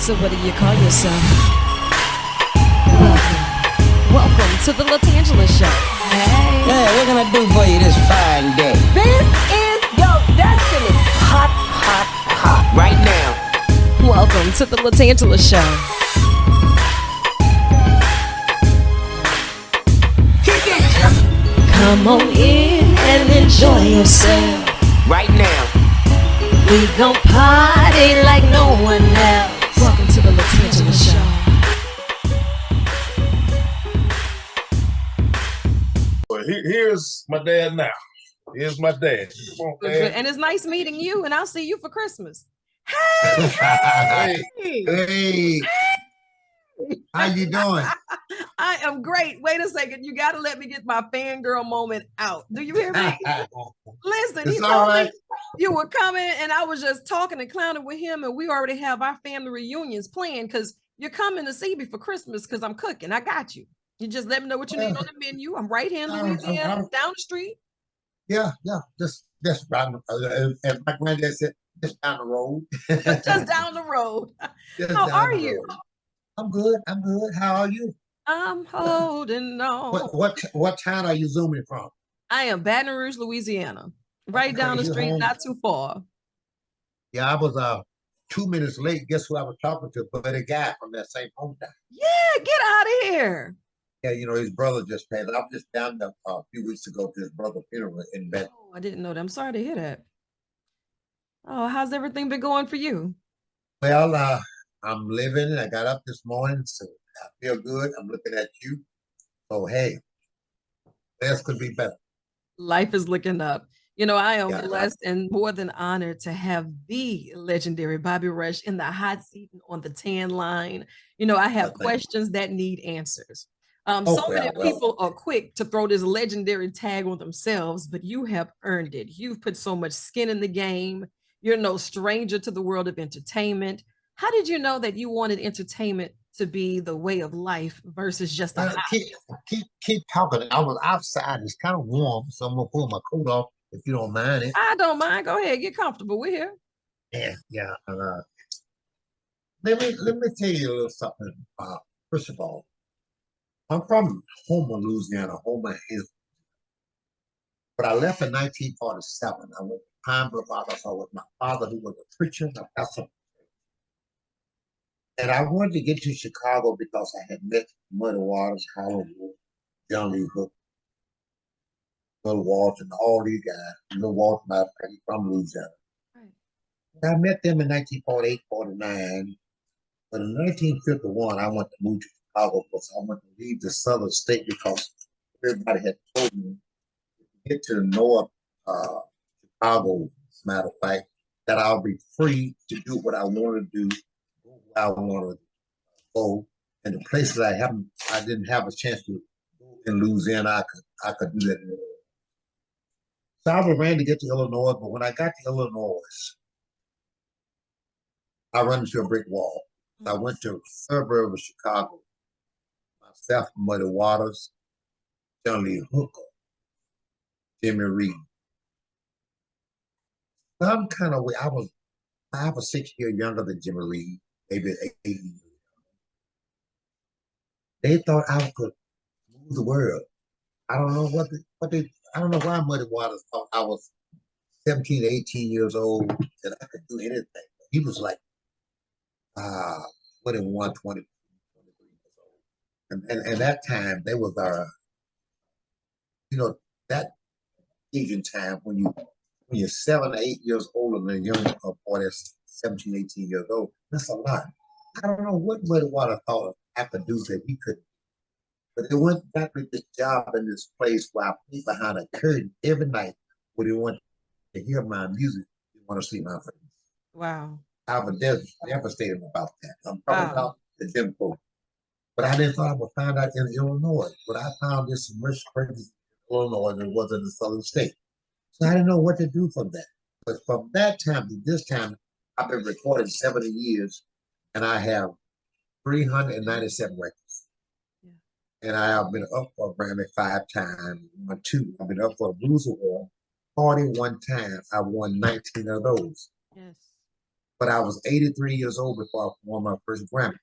So what do you call yourself? Welcome to the LaTangela Show. Hey. Hey, what can I do for you this fine day? This is your destiny. Hot, hot, hot. Right now. Welcome to the LaTangela Show. Come on in and enjoy yourself. Right now. We gon' party like no one else. Welcome to the LaTangela Show. Well, here's my dad now. Here's my dad. Come on, Dad. And it's nice meeting you, and I'll see you for Christmas. Hey, Hey, how you doing? I am great. Wait a second. You got to let me get my fangirl moment out. Do you hear me? Listen, It's he all told me right. you were coming, and I was just talking and clowning with him, and we already have our family reunions planned because you're coming to see me for Christmas because I'm cooking. I got you. You just let me know what you need on the menu. I'm right here in Louisiana, down the street. Yeah, just right. As my granddad said, just down the road. Just down the road. Just How down are the you? road. I'm good. How are you? I'm holding on. What town are you zooming from? I am Baton Rouge, Louisiana. Right Okay, down the you street, home? not too far. Yeah, I was 2 minutes late. Guess who I was talking to? But a guy from that same hometown. Yeah, get out of here. Yeah, his brother just passed. I was just down there a few weeks ago to his brother's funeral in Baton. Oh, I didn't know that. I'm sorry to hear that. Oh, how's everything been going for you? Well, I'm living. I got up this morning, so I feel good. I'm looking at you. So hey, things could be better. Life is looking up. I am Yeah. blessed and more than honored to have the legendary Bobby Rush in the hot seat and on the tan line. I have Thank you. questions that need answers. So Okay, many well. people are quick to throw this legendary tag on themselves, but you have earned it. You've put so much skin in the game. You're no stranger to the world of entertainment. How did you know that you wanted entertainment to be the way of life versus just a hobby? Keep talking. I was outside. It's kind of warm, so I'm gonna pull my coat off if you don't mind it. I don't mind. Go ahead, get comfortable. We're here. Yeah. Let me tell you a little something. First of all, I'm from Homer, Louisiana. Homer is. But I left in 1947. I went to Pine Bluff, Arkansas with my father, who was a preacher and a pastor. And I wanted to get to Chicago because I had met Muddy Waters, Howard Wolf, John Lee Hook, Bill Walsh, and all these guys. Bill Walsh, my friend from Louisiana. Right. I met them in 1948, 49. But in 1951, I went to move to Chicago because I wanted to leave the southern state because everybody had told me to get to the north Chicago, as a matter of fact, that I'll be free to do what I want to do, where I want to go, and the places I didn't have a chance to go in Louisiana, I could do that. So I was ran to get to Illinois, but when I got to Illinois, I ran into a brick wall. I went to a suburb of Chicago, myself, Muddy Waters, John Lee Hooker, Jimmy Reed. Some kind of way, I was 5 or 6 years younger than Jimmy Reed, maybe 8 years. They thought I could move the world. I don't know I don't know why Muddy Waters thought I was 17, 18 years old, that I could do anything. He was like, 21, 20, 23 years old. And that time, they was that Asian time when you're 7 or 8 years older than a young boy that's 17, 18 years old, that's a lot. I don't know what Muddy Waters thought I could do that he couldn't. But they went back with this job in this place where I played behind a curtain every night where they want to hear my music, they want to see my face. Wow. I was devastated about that. I'm talking about the Jim Crow. But I didn't thought I would find out in Illinois. But I found this much crazy in Illinois than it was in the southern state. So I didn't know what to do from that. But from that time to this time, I've been recording 70 years, and I have 397 records. And I have been up for a Grammy 5 times. I've been up for a Blues Award 41 times. I won 19 of those. Yes. but I was 83 years old before I won my first Grammy.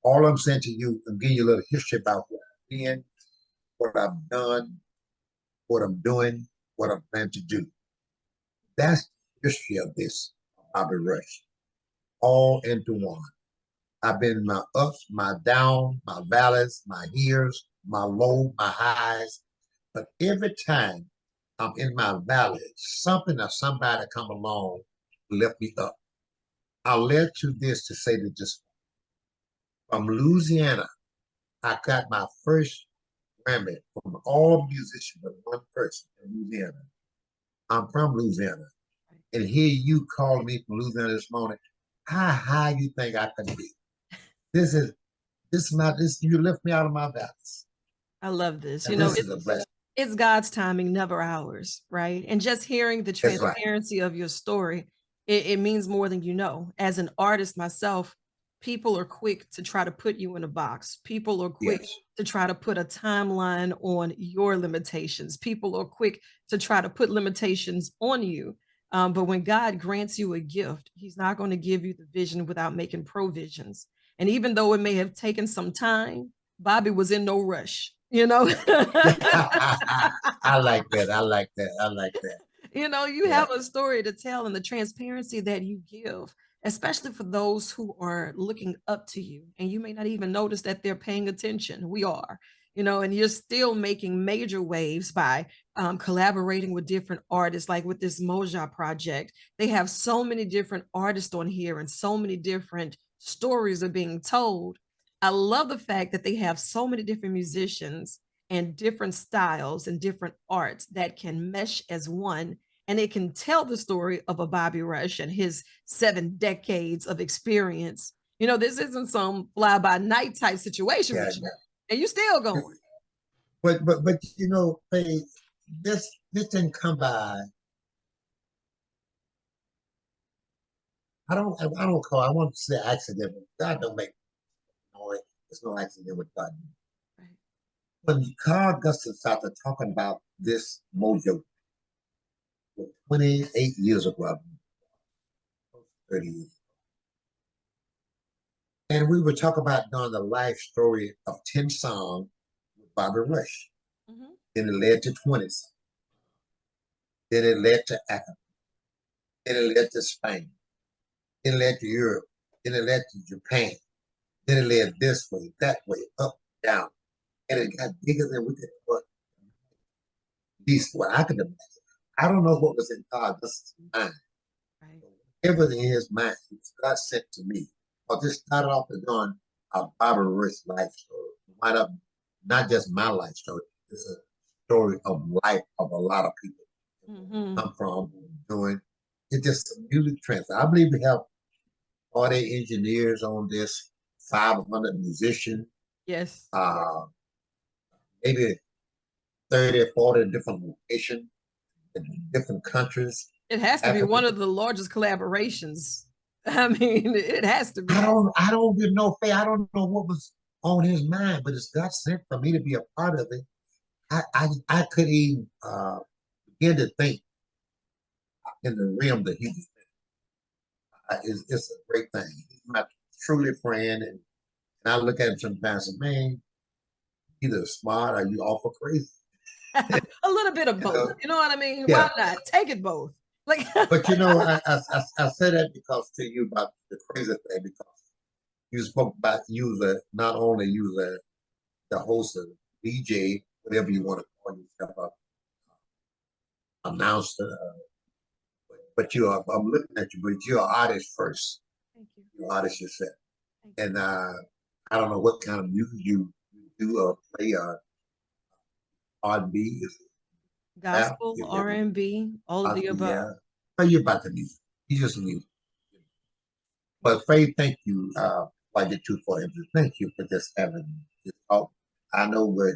All I'm saying to you, I'm giving you a little history about what I've been, what I've done, what I'm doing, what I plan to do. That's the history of this, Bobby Rush, all into one. I've been my ups, my downs, my valleys, my highs, my low, my highs. But every time I'm in my valley, something or somebody come along lift me up. I led to this to say that just from Louisiana, I got my first Grammy from all musicians but one person in Louisiana. I'm from Louisiana. And here you calling me from Louisiana this morning. How high you think I can be? This is not this you lift me out of my valleys. I love this. And this is a blessing. It's God's timing, never ours, right? And just hearing the That's right. transparency of your story, it means more than you know. As an artist myself, people are quick to try to put you in a box. People are quick Yes. to try to put a timeline on your limitations. People are quick to try to put limitations on you. But when God grants you a gift, He's not going to give you the vision without making provisions. And even though it may have taken some time, Bobby was in no rush, you know? I like that. I like that. I like that. You know, you Yeah. have a story to tell, and the transparency that you give, especially for those who are looking up to you, and you may not even notice that they're paying attention. We are, you know, and you're still making major waves by collaborating with different artists, like with this Mojo project. They have so many different artists on here, and so many different stories are being told. I love the fact that they have so many different musicians and different styles and different arts that can mesh as one. And it can tell the story of a Bobby Rush and his 7 decades of experience. You know, this isn't some fly by night type situation Yeah. with you, and you still going. But you know, Faye, this didn't come by. I don't call. I want to say accident. But God don't make no. There's no accident with God. Right. When Carl Gustin started talking about this Mojo 28 years ago, 30 years, and we were talking about doing the life story of 10 songs with Bobby Rush. Mhm. Then it led to 20 songs. Then it led to Africa. Then it led to Spain. Then it led to Europe. Then it led to Japan. Then it led this way, that way, up, down. And it got bigger than we could put. At least what I could imagine. I don't know what was in God Gustin's mind. Right. Whatever in his mind, God sent to me. I just started off with doing a Bobby Rush life story. Wind up not just my life story, it's a story of life of a lot of people. Mhm. Come from doing it just a music transfer. I believe we have 40 engineers on this, 500 musicians, Yes. uh, maybe 30 or 40 different locations in different countries. It has to be Africa. one of the largest collaborations. I mean, it has to be. I don't even know, Faye, I don't know what was on his mind, but it's God sent for me to be a part of it. I couldn't even begin to think in the realm that he was it's a great thing. He's my truly friend, and I look at him sometimes and say, man, either smart or you awful crazy. A little bit of You both. know? You know what I mean? Yeah. Why not? Take it both. Like, But you know, I say that because to you about the crazy thing, because you spoke about not only the host of DJ, whatever you want to call yourself, announcer, but I'm looking at you, but you're an artist first. thank you. You're an artist yourself. Thank you. And I don't know what kind of music you do or play R&B, is rap, Gospel, R&B, all of the gospel, above. yeah. But you're about the music. You just music. But Faye, thank you. I get too far into thank you for just having this talk. I know we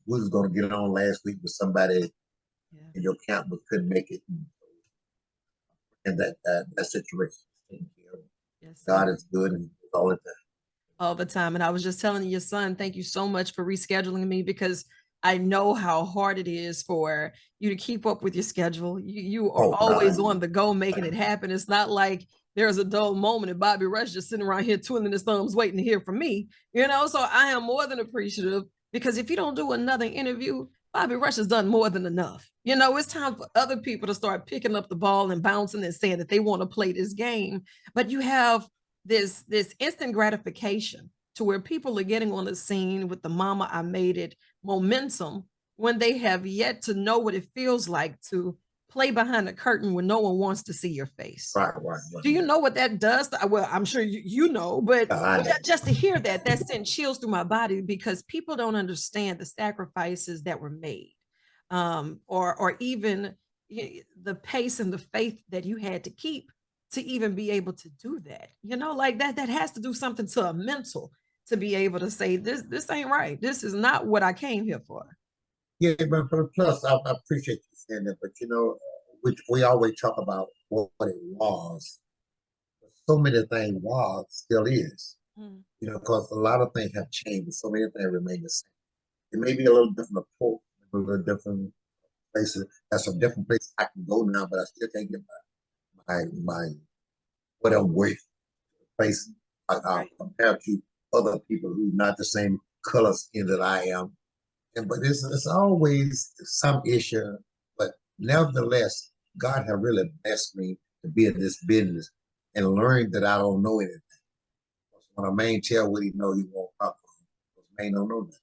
was going to get on last week with somebody Yeah. in your camp but couldn't make it, and that situation. Yes, God sir. is good and all the time. All the time. And I was just telling your son, thank you so much for rescheduling me, because I know how hard it is for you to keep up with your schedule. You are Oh, always God. on the go, making it happen. It's not like there's a dull moment and Bobby Rush just sitting around here twiddling his thumbs waiting to hear from me. So I am more than appreciative, because if you don't do another interview, Bobby Rush has done more than enough. It's time for other people to start picking up the ball and bouncing and saying that they want to play this game. But you have this instant gratification to where people are getting on the scene with the mama I made it momentum, when they have yet to know what it feels like to play behind a curtain when no one wants to see your face. Right. Do you know what that does? Well, I'm sure you know, but I know. just to hear that sent chills through my body, because people don't understand the sacrifices that were made, or even the pace and the faith that you had to keep to even be able to do that. Like that has to do something to a mental, to be able to say this ain't right. This is not what I came here for. Yeah, but plus, I appreciate you saying that. But we always talk about what it was. So many things was still is. Mm. Because a lot of things have changed, but so many things remain the same. It may be a little different approach, a little different places. There's some different places I can go now, but I still can't get my what I'm with place Right. compared to other people who not the same color skin that I am. But it's always some issue. But nevertheless, God has really blessed me to be in this business and learn that I don't know anything. When a man tell what he know, he won't talk for him. Because man don't know nothing.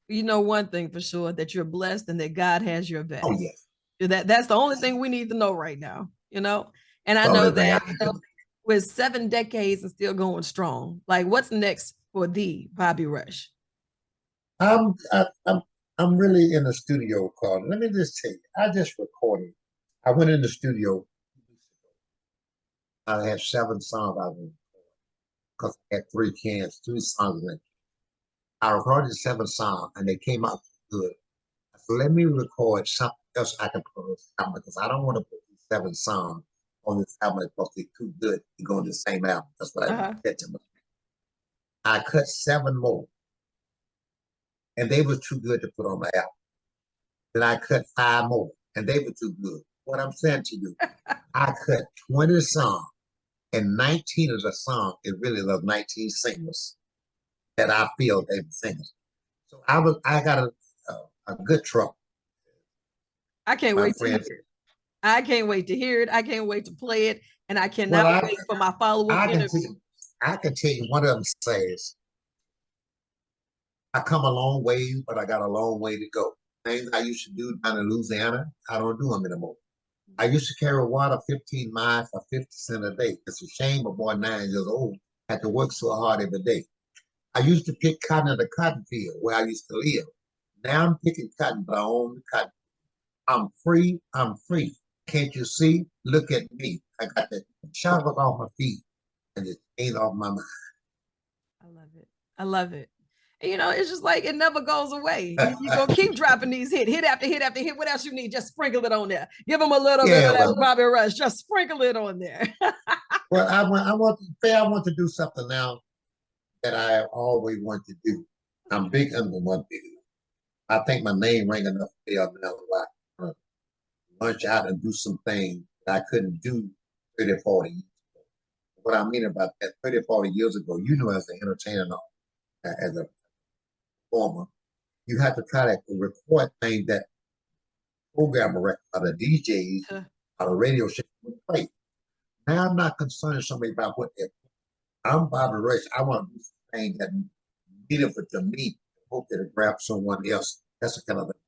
You know one thing for sure, that you're blessed and that God has your Oh back. yeah, That's the only thing we need to know right now. And I the know only thing I that can do. with 7 decades and still going strong, like what's next for the Bobby Rush? I'm I, I'm I'm really in the studio recording. Let me just tell you, I just recorded. I went in the studio. I had 7 songs I was because I had 3 cans, 3 songs in it. I recorded 7 songs and they came out good. I said, let me record something else I can put on this album because I don't want to put these 7 songs on this album because they're too good to go on the same album. That's what I Uh-huh. said to myself. I cut 7 more and they were too good to put on the album. Then I cut 5 more and they were too good. What I'm saying to you, I cut 20 songs and 19 of the songs is really the 19 singles that I feel they were singers. So I got a good truck, I can't my wait to hear friend. it. I can't wait to hear it. I can't wait to play it. And I Well, cannot wait for my follow-up I can interview. tell you, I can tell you one of them says, I come a long way, but I got a long way to go. Things I used to do down in Louisiana, I don't do them anymore. I used to carry water 15 miles for 50 cents a day. It's a shame a boy 9 years old had to work so hard every day. I used to pick cotton in the cotton field where I used to live. Now I'm picking cotton, but I own the cotton. I'm free. I'm free. Can't you see? Look at me. I got the shackles off my feet and the chains off my mind. I love it. I love it. It's just like it never goes away. You're going to keep dropping these hit after hit after hit. What else you need? Just sprinkle it on there. Give them a little bit Yeah, of that well, Bobby Rush. Just sprinkle it on there. I want to do something now that I always want to do. I'm big under one big. I think my name rang enough bell now where I lunch out and do some things that I couldn't do 30, 40 years ago. What I mean about that, 30, 40 years ago, as an entertainer, as a performer, you have to try to record things that programmer or the DJs or the radio station would play. Now I'm not concerned so much about what they're. I'm Bobby Rush. I want to do something that meaningful to me. Hope that it grabs someone else. That's the kind of thing.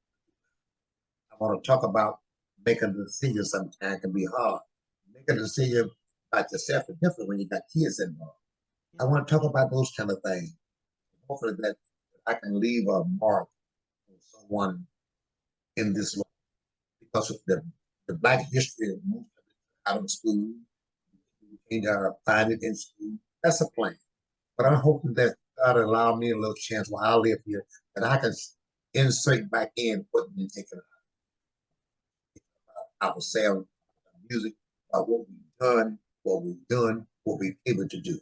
I want to talk about making a decision sometimes can be hard. Making a decision about yourself is different when you got kids involved. I want to talk about those kind of things. Hopefully that I can leave a mark on someone in this life because of the Black history of movement out of school. You can find it in school. That's a plan. But I'm hoping that God will allow me a little chance while I live here that I can insert back in what we taken out of sound music, what we've done, what we've able to do.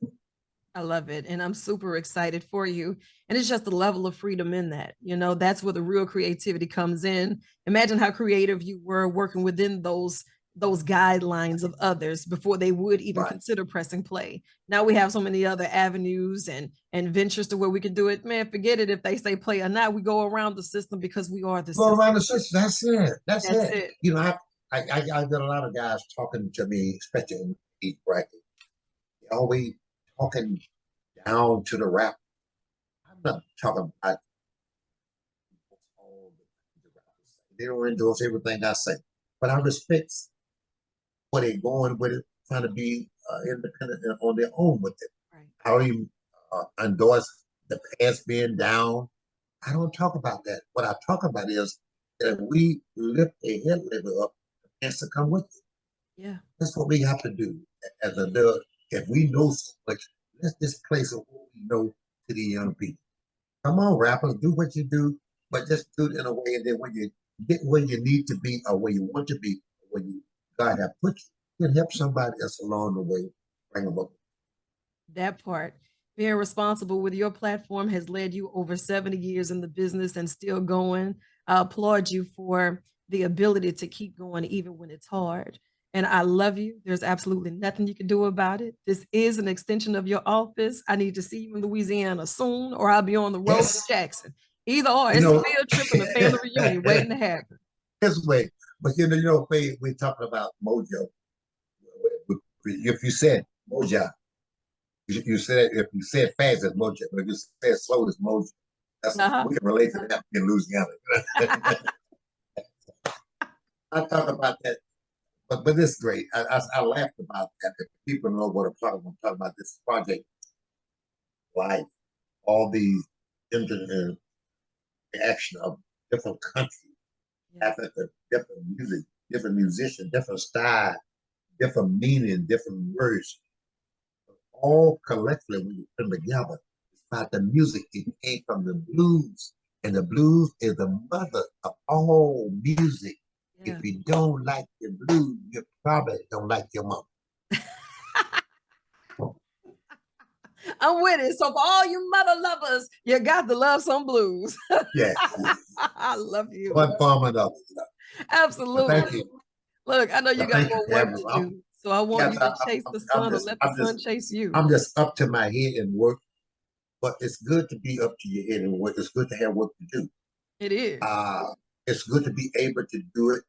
I love it. And I'm super excited for you. And it's just the level of freedom in that. That's where the real creativity comes in. Imagine how creative you were working within those guidelines of others before they would even Right. consider pressing play. Now we have so many other avenues and ventures to where we can do it. Man, forget it if they say play or not. We go around the system because we are the Go system. around the system. That's it. That's That's it. it. You know, I got a lot of guys talking to me, especially in the age bracket. They always talking down to the rap. I'm not talking about all the rappers. They don't endorse everything I say, but I respect where they're going with it, trying to be independent and on their own with it. Right. I don't even endorse the past being down. I don't talk about that. What I talk about is that we lift a head level up, the pants to come with it. Yeah. That's what we have to do as adults. If we know so much, let's just place what we know to the young people. Come on, rappers, do what you do, but just do it in a way that when you get where you need to be or where you want to be, where you God have put you, can help somebody else along the way, bring them up. That part. Being responsible with your platform has led you over 70 years in the business and still going. I applaud you for the ability to keep going even when it's hard. And I love you. There's absolutely nothing you can do about it. This is an extension of your office. I need to see you in Louisiana soon, or I'll be on the road to Yes, Jackson. Either or, you it's a know, field trip and a family reunion waiting to happen. this way. But Faye, we're talking about Mojo. If you said Mojo, you said if you said fast it's Mojo, but if you said slow it's Mojo. Uh-huh. We can relate to that in Louisiana. I talk about that, but it's great. I laughed about that. If people know what I'm talking about this project, life, all these internet reaction of different countries, Yeah. different music, different musicians, different style, different meaning, different words, all collectively when you put them together. It's about the music. It came from the blues, and the blues is the mother of all music. If Yeah. you don't like the blues, you probably don't like your mom. I'm with it. So for all you mother lovers, you got to love some blues. Yeah, I love you. one form or another. But Absolutely. thank you. Look, I know you But got thank you more for work having to me. do. So I want Yes, you to chase the sun or let the sun chase you. I'm just up to my head in work, but it's good to be up to your head in work. It's good to have work to do. It is. It's good to be able to do it.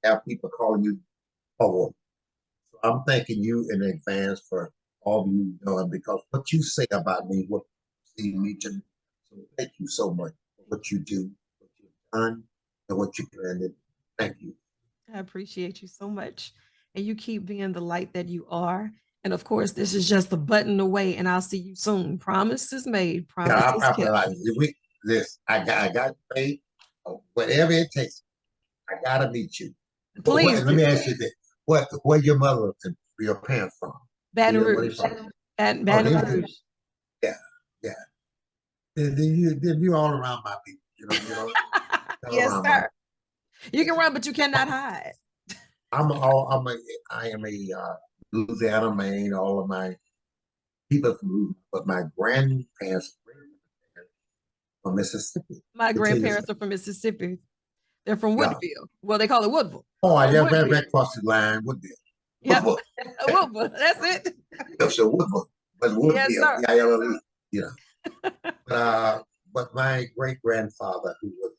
Have people calling you forward. So I'm thanking you in advance for all you've done because what you say about me, what you see me to. So thank you so much for what you do, what you've done, and what you planned. Thank you. I appreciate you so much. And you keep being the light that you are. And of course, this is just the button away, and I'll see you soon. Promise is made, promise Yeah, is kept. like this. I got faith. Whatever it takes, I gotta meet you. But Please let do. me ask you this: where your mother and your parents from? Baton Where they Rouge. from? Oh, Baton Rouge. yeah, yeah. Then you all around my people. All Yes, around my. sir. You can run, but you cannot hide. I'm all. I am a Louisiana, Maine. All of my people from Louisiana, but my grandparents from Mississippi. My To tell you, grandparents are from Mississippi. They're from yeah. Woodville. Well, they call it Woodville. Oh, I From just read Woodville. right across the line. Woodville. Yep. Woodville. Woodville. That's it. Yeah, so Woodville. But Yes, Woodville. sir. Yeah, you know. But my great grandfather, who was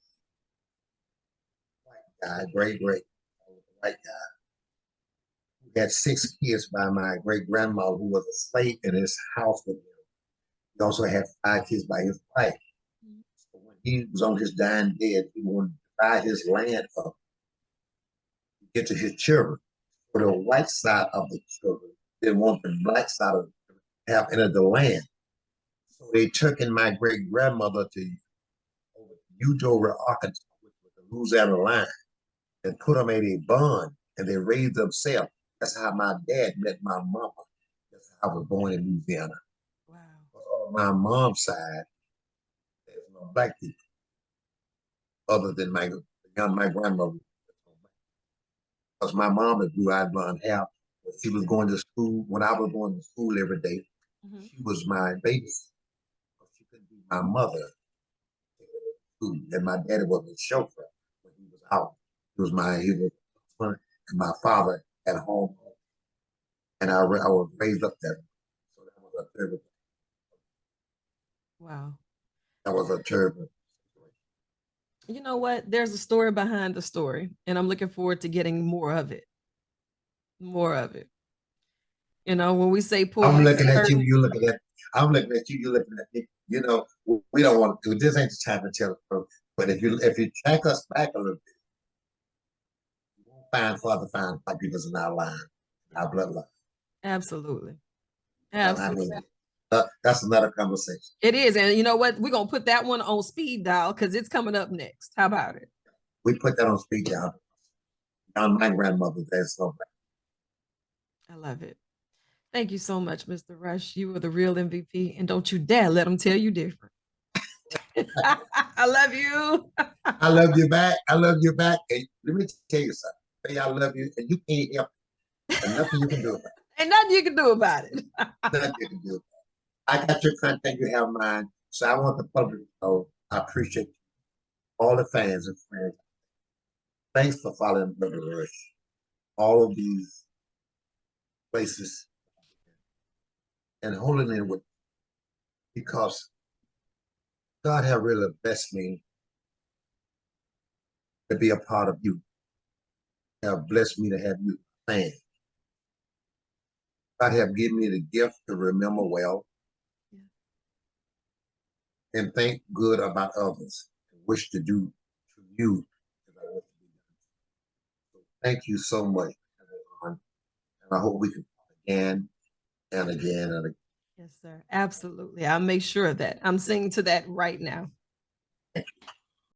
a white guy, great white guy, who had 6 kids by my great grandmother, who was a slave in his house with him. He also had 5 kids by his wife. So when he was on his dying bed, he wanted to buy his land up to get to his children. For the white side of the children, they want the black side of have entered the land. So they took in my great grandmother to Eudora, Arkansas, which was the Louisiana line, and put them at a bond, and they raised themselves. That's how my dad met my mama. That's how I was born in Louisiana. Wow. On my mom's side, there's no black people other than my grandmother. Because my mom is blue-eyed blonde hair. She was going to school when I was going to school every day. Mhm. She was my babysitter. She couldn't be my mother. And my daddy was a chauffeur when he was out. He was and my father at home. And I was raised up there. So Wow. that was a terrible situation. You know what? There's a story behind the story, and I'm looking forward to getting more of it. More of it. You know, when we say pull I'm back looking the at you, curtain. you looking at I'm looking at you, you looking at me. You know, we don't want to do this ain't the time to tell the truth. But if you track us back a little bit, you won't find black people in our line, our bloodline. Absolutely. I Absolutely. mean, that's another conversation. It is. And you know what? We're going to put that one on speed dial because it's coming up next. How about it? We put that on speed down. On my grandmother, there's no I love it. Thank you so much, Mr. Rush. You are the real MVP. And don't you dare let them tell you different. I love you. I love you back. I love you back. And let me tell you something. Hey, I love you, and you can't help it. And nothing you can do about it. Ain't nothing you can do about it. Nothing you can do. I got your contact, you have mine. So I want the public to know I appreciate all the fans and friends. Thanks for following Brother Rush. All of these places and holding in with because God have really blessed me to be a part of you. Have blessed me to have you fan. God have given me the gift to remember well and think good about others. And wish to do to you as I wish to be done. So thank you so much, everyone. And I hope we can talk again and again and again. Yes, sir. Absolutely. I'll make sure of that. I'm singing to that right now. Thank you.